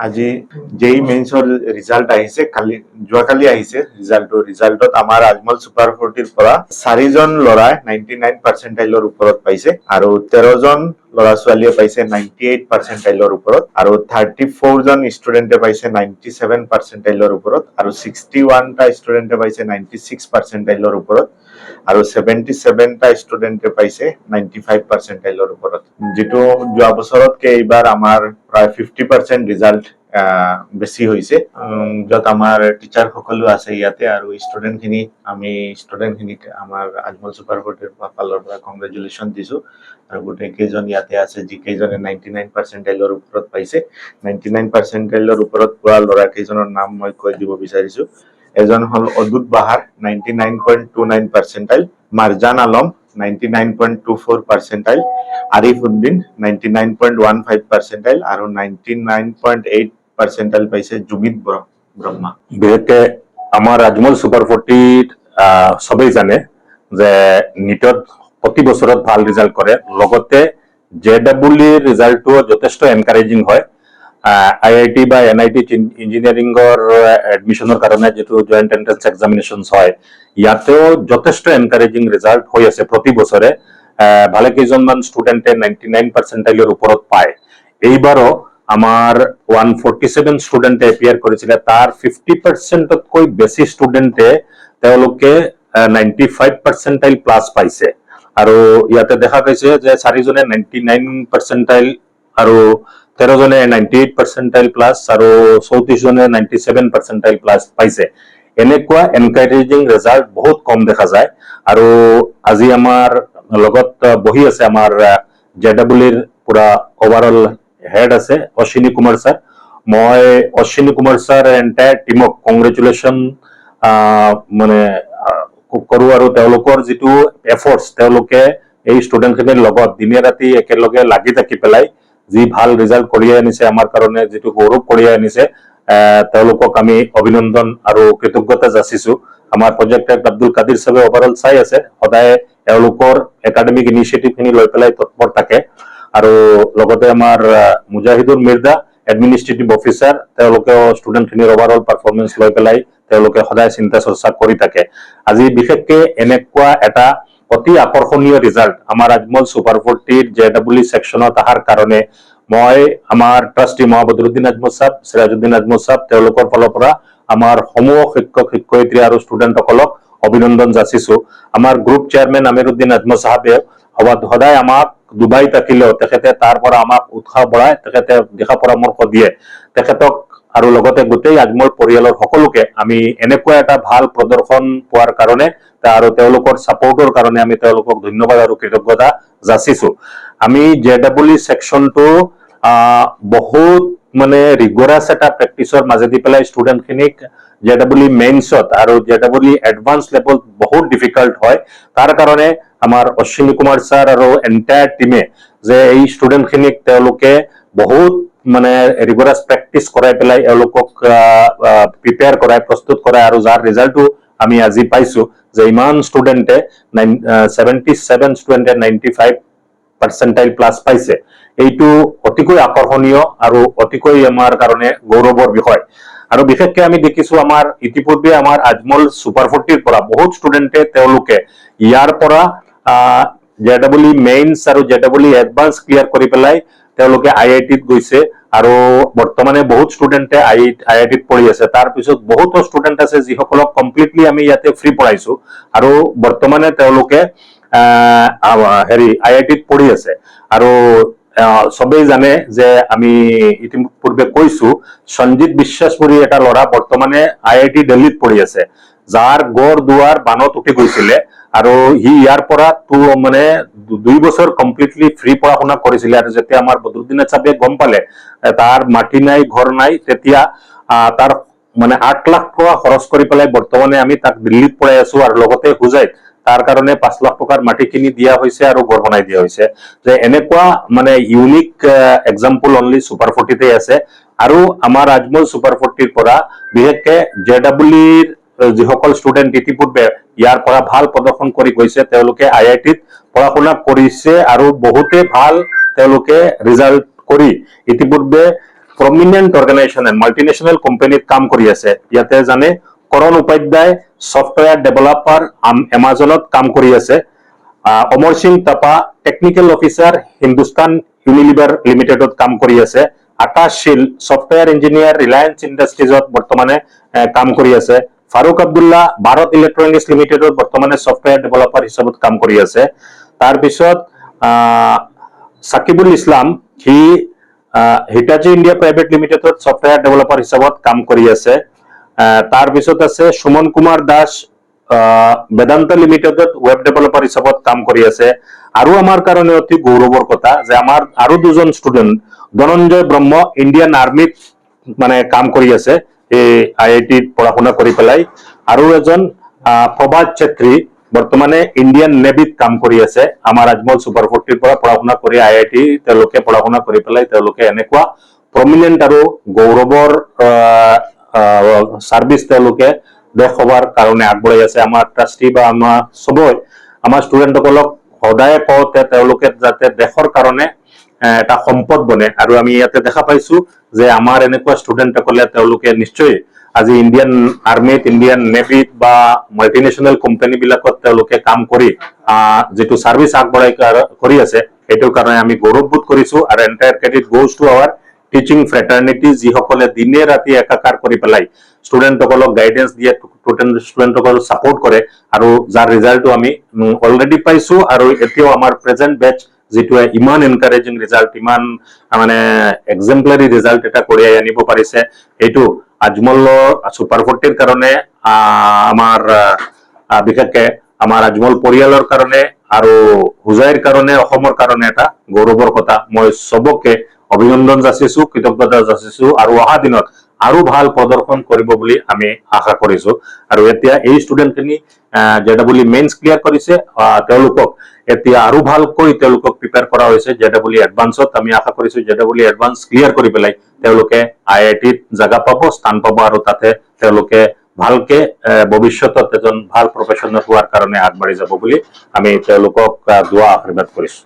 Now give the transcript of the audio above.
আজি যেই মেইনছৰ ৰিজাল্ট আহিছে যোৱাকালি আহিছে ৰিজাল্টত আমাৰ আজমল ছুপাৰ 40ৰ পৰা 4জন ল'ৰাই 99 পাৰ্চেণ্টাইলৰ ওপৰত পাইছে আৰু 13জন ল'ৰা ছোৱালীয়ে পাইছে 98 পাৰ্চেণ্টাইলৰ ওপৰত আৰু 34জন ষ্টুডেণ্টে পাইছে 97 পাৰ্চেণ্টাইলৰ ওপৰত আৰু 61টা ষ্টুডেণ্টে পাইছে 96 পাৰ্চেণ্টাইলৰ ওপৰত আৰু 77টা ষ্টুডেণ্টে পাইছে 95 পাৰ্চেণ্টাইলৰ ওপৰত যেটো যোৱা বছৰতকৈ এইবাৰ আমাৰ প্ৰায় 50% ৰিজাল্ট বেছি হৈছে যত আমাৰ টিচাৰ সকলো আছে ইয়াতে আৰু ষ্টুডেণ্টখিনিক আমাৰ আজমল ছুপাৰ 40ৰ ফালৰ পৰা কংগ্ৰেচুলেশ্যন দিছো আৰু গোটেই কেইজন ইয়াতে আছে যিকেইজনে 99 পাৰ্চেণ্টাইলৰ ওপৰত পাইছে 99 পাৰ্চেণ্টাইলৰ ওপৰত পোৱা ল'ৰা কেইজনৰ নাম মই কৈ দিব বিচাৰিছো এজন হল অদুত বাহাৰ 99.29 পাৰ্চেণ্টাইল মাৰজান আলম 99.24 পাৰ্চেণ্টাইল আৰিফ উদ্দিন 99.15 পাৰ্চেণ্টাইল আৰু 99.8 পাৰ্চেণ্টাইল পাইছে জুমিত ব্ৰহ্মা বিশেষকে আমাৰ আজমল ছুপাৰ 40 সবেই জানে যে নিটত প্ৰতি বছৰত ভাল ৰিজাল্ট কৰে লগতে জেডব্লিউৰ ৰিজাল্টটো যথেষ্ট এনকাৰেজিং হয় আইআইটি বা এনআইটি ইঞ্জিনিয়াৰিংৰ এডমিশনৰ কাৰণে যেটো জয়েন্ট এন্ট্ৰেন্স এক্সামিনেশনস হয় ইয়াতেও যথেষ্ট এনকাৰেজিং ৰিজাল্ট হৈ আছে প্ৰতি বছৰে ভালে কেইজনমান ষ্টুডেণ্টে 99 পাৰ্চেণ্টাইলৰ ওপৰত পায় এইবাৰো আমাৰ 147 ষ্টুডেণ্টে এপিয়াৰ কৰিছিল তাৰ 50%তকৈ বেছি ষ্টুডেণ্টে তেওঁলোকে 95 পাৰ্চেণ্টাইল প্লাস পাইছে আৰু ইয়াতে দেখা গৈছে যে 4জনে 99 পাৰ্চেণ্টাইল আৰু 13জনে 98 পাৰ্চেণ্টাইল প্লাস আৰু 34জনে 97 পাৰ্চেণ্টাইল প্লাস পাইছে এনেকুৱা এনকাৰেজিং ৰিজাল্ট বহুত কম দেখা যায় আৰু আজি আমাৰ লগত বহি আছে আমাৰ জেডব্লিউৰ পুৰা ওভাৰঅল হেড আছে অশ্বিনী কুমাৰ স্যাৰ মই অশ্বিনী কুমাৰ স্যাৰ এন্টায়াৰ টিমক কংগ্ৰেচুলেশ্যন মানে কৰো আৰু তেওঁলোকৰ যেটো এফৰ্টস তেওঁলোকে এই ষ্টুডেণ্টখিনিৰ লগত দিনে ৰাতি একেলগে লাগি থাকি পেলাই যি ভাল ৰিজাল্ট কঢ়িয়াই আনিছে আমাৰ কাৰণে যেটো গৌৰৱ কঢ়িয়াই আনিছে তেওঁলোকক আমি অভিনন্দন আৰু কৃতজ্ঞতা যাচিছো আমাৰ প্ৰজেক্ট আব্দুল কাদিৰ সাহেব ওভাৰঅল চাই আছে সদায় তেওঁলোকৰ একাডেমিক ইনিচিয়েটিভখিনি লৈ পেলাই তৎপৰ থাকে আৰু লগতে আমাৰ মুজাহিদুৰ মিৰ্জা এডমিনিষ্ট্ৰেটিভ অফিচাৰ তেওঁলোকে ষ্টুডেণ্টখিনিৰ ওভাৰঅল পাৰফৰমেন্স লৈ পেলাই তেওঁলোকে সদায় চিন্তা চৰ্চা কৰি থাকে আজি বিশেষকৈ এনেকুৱা এটা অতি আকৰ্ষণীয় ৰিজাল্ট আমাৰ আজমল ছুপাৰ 40 জেডব্লিউ সেকশনত আহাৰ কাৰণে মই আমাৰ ট্ৰাষ্টি মহাবদৰুদ্দিন আজমল সাহেব সিৰাজউদ্দিন আজমল সাহেব তেওঁলোকৰ ফালৰ পৰা আমাৰ সমূহ শিক্ষক শিক্ষয়িত্ৰী আৰু ষ্টুডেণ্টসকলক অভিনন্দন যাচিছো আমাৰ গ্ৰুপ চেয়াৰম্যান আমিৰুদ্দিন আজমল সাহেবে সদায় আমাক দুবাই থাকিলেও তেখেতে তাৰ পৰা আমাক উৎসাহ বঢ়ায় তেখেতে দিহা পৰামৰ্শ দিয়ে তেখেতক আৰু লগতে গোটেই আজমল পৰিয়ালৰ সকলোকে আমি এনেকুৱা এটা ভাল প্ৰদৰ্শন পোৱাৰ কাৰণে আৰু তেওঁলোকৰ সাপোৰ্টৰ কাৰণে আমি তেওঁলোকক ধন্যবাদ আৰু কৃতজ্ঞতা যাচিছো আমি জেডব্লিউ সেকশনটো বহুত মানে ৰিগৰাছ এটা প্ৰেক্টিছৰ মাজেদি পেলাই ষ্টুডেণ্টখিনিক জেডব্লিউ মেইনছত আৰু জেডব্লিউ এডভান্স লেভেল বহুত ডিফিকাল্ট হয় তাৰ কাৰণে আমাৰ অশ্বিনী কুমাৰ স্যাৰ আৰু এন্টায়াৰ টিমে যে এই ষ্টুডেণ্টখিনিক তেওঁলোকে বহুত মানে ৰিগৰাছ প্ৰেক্টিছ কৰাই পেলাই এওঁলোকক প্ৰিপেয়াৰ কৰাই প্ৰস্তুত কৰাই আৰু যাৰ ৰিজাল্টটো আমি আজি পাইছো যে ইমান ষ্টুডেণ্টে 77 ষ্টুডেণ্টে 95 পাৰ্চেণ্টাইল প্লাস পাইছে এইটো অতিকৈ আকৰ্ষণীয় আৰু অতিকৈ আমাৰ কাৰণে গৌৰৱৰ বিষয় আৰু বিশেষকৈ আমি দেখিছো আমাৰ ইতিপূৰ্বে আমাৰ আজমল ছুপাৰ 40ৰ পৰা বহুত ষ্টুডেণ্টে তেওঁলোকে ইয়াৰ পৰা জেডব্লিউ মেইনছ আৰু জেডব্লিউ এডভান্স ক্লিয়াৰ কৰি পেলাই তেওঁলোকে আইআইটিত গৈছে আৰু বৰ্তমানে বহুত ষ্টুডেণ্টে আইআইটিত পঢ়ি আছে তাৰ পিছত বহুত ষ্টুডেণ্ট আছে যিসকলক কমপ্লিটলি আমি ইয়াতে ফ্ৰী পঢ়াইছো আৰু বৰ্তমানে তেওঁলোকে আইআইটিত পঢ়ি আছে আৰু সবেই জানে যে আমি ইতিপূৰ্বে কৈছো সঞ্জিত বিশ্বাস বুলি এটা ল'ৰা বৰ্তমানে আইআইটি দিল্লীত পঢ়ি আছে যাৰ গড় দুৱাৰ বানত উঠি গৈছিলে আৰু হি ইয়াৰ পৰা মানে 2 বছৰ কমপ্লিটলি ফ্ৰী পঢ়া শুনা কৰিছিলে আৰু যেতিয়া আমাৰ বদৰুদ্দিন সাহেবে গম পালে তাৰ মাটি নাই ঘৰ নাই তেতিয়া তাৰ মানে 8 লাখ টকা খৰচ কৰি পেলাই বৰ্তমানে আমি তাক দিল্লীত পঢ়াই আছো আৰু লগতে হুজাইত তাৰ কাৰণে 5 লাখ টকাৰ মাটি কিনি দিয়া হৈছে আৰু ঘৰ বনাই দিয়া হৈছে যে এনেকুৱা মানে ইউনিক এক্সাম্পল অনলি ছুপাৰ 40 তে আছে আৰু আমাৰ আজমল ছুপাৰ 40ৰ পৰা বিশেষকৈ জেডব্লিউৰ যিসকল ষ্টুডেণ্ট ইতিপূৰ্বে ইয়াৰ পৰা ভাল প্ৰদৰ্শন কৰি গৈছে তেওঁলোকে আইআইটিত পঢ়া শুনা কৰিছে আৰু বহুতে ভাল তেওঁলোকে ৰিজাল্ট কৰি ইতিপূৰ্বে প্ৰমিনেণ্ট অৰ্গেনাইজেশ্যন মাল্টিনেশ্যনেল কোম্পানীত কাম কৰি আছে। ইয়াতে জানে কৰণ উপাধ্যায় ছফ্টৱেৰ ডেভেলপাৰ এমাজনত কাম কৰি আছে। Amar Singh Thapa technical officer Hindustan Unilever লিমিটেডত কাম কৰি আছে। আকাশ শীল ছফ্টৱেৰ ইঞ্জিনিয়াৰ ৰিলায়েন্স ইণ্ডাষ্ট্ৰিজত বৰ্তমানে কাম কৰি আছে। ফাৰুক আব্দুল্লাহ ভাৰত ইলেক্ট্ৰনিক্স লিমিটেডত বৰ্তমানে ছফ্টৱেৰ ডেভেলপাৰ হিচাপত কাম কৰি আছে। তাৰপিছত সাকিবুল ইছলাম সি হিটাচি ইণ্ডিয়া প্ৰাইভেট লিমিটেডত ছফ্টৱেৰ ডেভেলপাৰ হিচাপত কাম কৰি আছে। তাৰপিছত আছে সুমন কুমাৰ দাস বেদান্ত লিমিটেডত ৱেব ডেভেলপাৰ হিচাপত কাম কৰি আছে। আৰু আমাৰ কাৰণে অতি গৌৰৱৰ কথা যে আমাৰ আৰু দুজন ষ্টুডেণ্ট ধনঞ্জয় ব্ৰহ্ম ইণ্ডিয়ান আৰ্মিত মানে কাম কৰি আছে এই IIT-ত পঢ়া শুনা কৰি পেলাই। আৰু এজন প্ৰভাত চেত্ৰী বৰ্তমানে ইণ্ডিয়ান নেভিত কাম কৰি আছে। আমাৰ আজমল ছুপাৰ 40-ৰ পৰা পঢ়া শুনা কৰি IIT তেওঁলোকে পঢ়া শুনা কৰি পেলাই তেওঁলোকে এনেকুৱা প্ৰমিনেণ্ট আৰু গৌৰৱৰ সাৰ্ভিস তেওঁলোকে দেশ সভাৰ কাৰণে আগবঢ়াই আছে। আমাৰ ট্ৰাষ্টি বা আমাৰ সবই আমাৰ ষ্টুডেণ্টসকলক সদায় কওঁতে তেওঁলোকে যাতে দেশৰ কাৰণে এটা সম্পদ বনে। আৰু আমি ইয়াতে দেখা পাইছো যে আমাৰ এনেকুৱা ষ্টুডেণ্টসকলে তেওঁলোকে নিশ্চয় আজি ইণ্ডিয়ান আৰ্মিত ইণ্ডিয়ান নেভিত বা মাল্টিনেশ্যনেল কোম্পানী বিলাকত তেওঁলোকে কাম কৰি যিটো সাৰ্ভিস আগবঢ়াই কৰি আছে সেইটোৰ কাৰণে আমি গৌৰৱবোধ কৰিছো। আৰু entire credit goes to our teaching fraternity যিসকলে দিনে ৰাতি একাকাৰ কৰি পেলাই ষ্টুডেণ্টসকলক গাইডেন্স দিয়ে, ষ্টুডেণ্টসকলক ছাপোৰ্ট কৰে আৰু যাৰ ৰিজাল্টটো আমি অলৰেডি পাইছো। আৰু এতিয়াও আমাৰ প্ৰেজেণ্ট বেচ যিটোৱে ইমান এনকাৰেজিং ৰিজাল্ট ইমান মানে এক্সেম্পলাৰী ৰিজাল্ট এটা কঢ়িয়াই আনিব পাৰিছে এইটো আজমলৰ ছুপাৰ 40-ৰ কাৰণে আমাৰ বিশেষকে আমাৰ আজমল পৰিয়ালৰ কাৰণে আৰু হুজাইৰ কাৰণে অসমৰ কাৰণে এটা গৌৰৱৰ কথা। মই সবকে অভিনন্দন যাচিছো, কৃতজ্ঞতা যাচিছো আৰু অহা দিনত আৰু ভাল প্ৰদৰ্শন কৰিব বুলি আমি আশা কৰিছো। আৰু এতিয়া এই ষ্টুডেণ্টখিনি JEE মেইনছ ক্লিয়াৰ কৰিছে, তেওঁলোকক এতিয়া আৰু ভালকৈ তেওঁলোকক প্ৰিপেয়াৰ কৰা হৈছে JEE এডভান্সত। আমি আশা কৰিছো JEE এডভান্স ক্লিয়াৰ কৰি পেলাই তেওঁলোকে IIT-ত জাগা পাব, স্থান পাব আৰু তাতে তেওঁলোকে ভালকে ভৱিষ্যতত এজন ভাল প্ৰফেচনেল হোৱাৰ কাৰণে আগবাঢ়ি যাব বুলি আমি তেওঁলোকক দোৱা আশীৰ্বাদ কৰিছো।